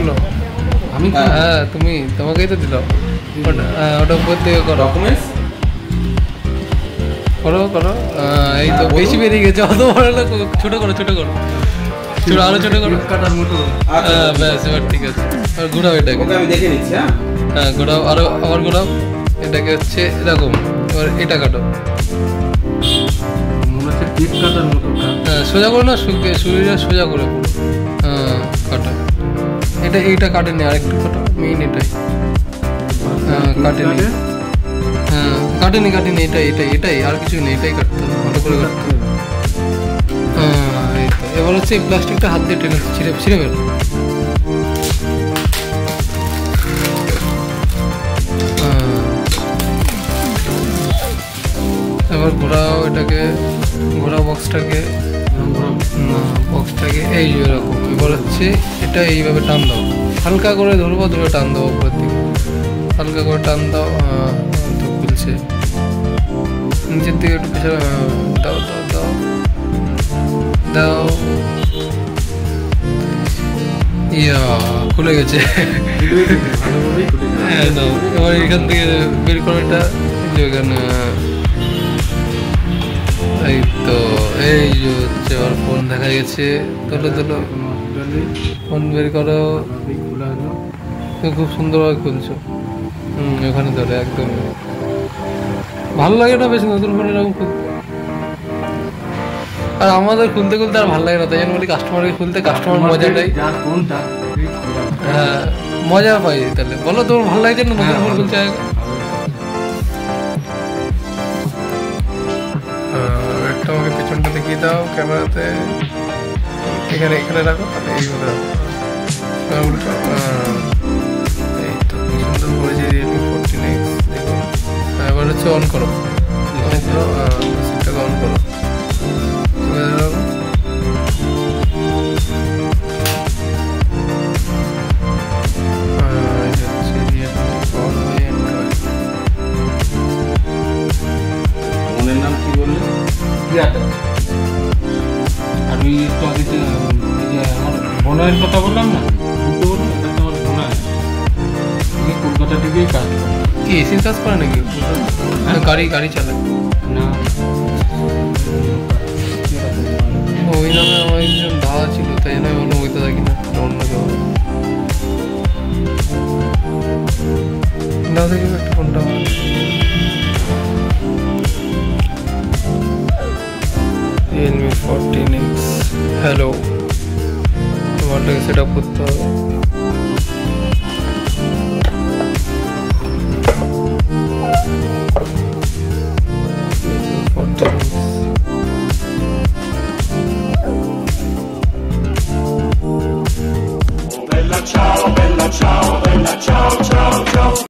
খোলো। আমি হ্যাঁ তুমি, তোমাকেই তো দিলাম। ওটা উপর থেকে করো, ডকুমেন্টস করো করো। এই তো বেশি বেরিয়ে গেছে, অত বড় লোক। ছোট করো, ছোট করো, ছোট, আরো ছোট করো। কাটার মতো। হ্যাঁ ব্যাস, এবার ঠিক আছে। আর ঘোরাও এটাকে। ওকে আমি দেখে নিচ্ছি। হ্যাঁ হ্যাঁ ঘোরাও, আরো আবার ঘোরাও। এটাকে হচ্ছে এরকম। এবার এটা কাটো। মনে হচ্ছে কেক কাটার মতো। হ্যাঁ সোজা করো না, শরীরটা সোজা করে পুরো। হ্যাঁ কাটো। এইটা কাটেনি, আরেকটু কাটো। মেইন এটাই। হ্যাঁ কাটেনি। হ্যাঁ কাটেনি কাটেনি, এটাই আর কিছু নেই। এটাই কাটতে হবে, ভালো করে কাটতে হবে। হ্যাঁ এই তো। এবার হচ্ছে এই প্লাস্টিকটা হাত দিয়ে টেনে ছিঁড়ে বেরো। এবার ঘোরাও এটাকে, ঘোরাও বক্সটাকে, এই এরকম। এবার হচ্ছে এটা এইভাবে টান দাও, হালকা করে ধরবো, ধরে টান দাও উপরের দিকে, হালকা করে টান দাও। তো খুলছে, নিচের দিকে একটু পেছনে দাও দাও দাও দাও। ইয়া খুলে গেছে। হ্যাঁ দাও। এবার এখান থেকে বের করে এটা এখানে। এই তো, এই যে হচ্ছে আমার ফোন দেখা গেছে। তোলো তোলো, ফোন বের করো। তুমি খুব সুন্দরভাবে খুলছো। ওখানে ধরে একদম ভালো লাগে না বেশ নতুন ফোন এরকম খুলতে। আর আমাদের খুলতে খুলতে আর ভালো লাগে না, তাই জন্য বলি কাস্টমারকে খুলতে, কাস্টমার মজাটাই। হ্যাঁ মজা পাই। তাহলে বলো তোমার ভালো লাগছে না নতুন ফোন খুলতে? একটা আমাকে পেছনটা দেখিয়ে দাও ক্যামেরাতে। এখানে এখানে রাখো, তাহলে এইভাবে রাখো। এই তো সুন্দর করেছে রিয়েলমি 14X। দেখুন এবার হচ্ছে অন করো, অন করো, সেটাকে অন করো। ফোনের নাম কি বললে? আর ওই একটু আগে যে আমার বোনের কথা বললাম না, বুঝতে বললাম এটা তো আমার বোনা। আমি কলকাতা থেকেই কাজ করি। কি এসি কাজ করে নাকি? গাড়ি চালায় না, ওই নামে আমার একজন দাদা ছিল, তাই জন্য আমি ওই দাদা কিনা অন্য কেউ। দাদা থেকে একটা ফোনটা রিয়েলমি 14X। হ্যালো, তোমারটাকে সেট আপ করতে হবে। Bella ciao, bella ciao, bella ciao, ciao, ciao.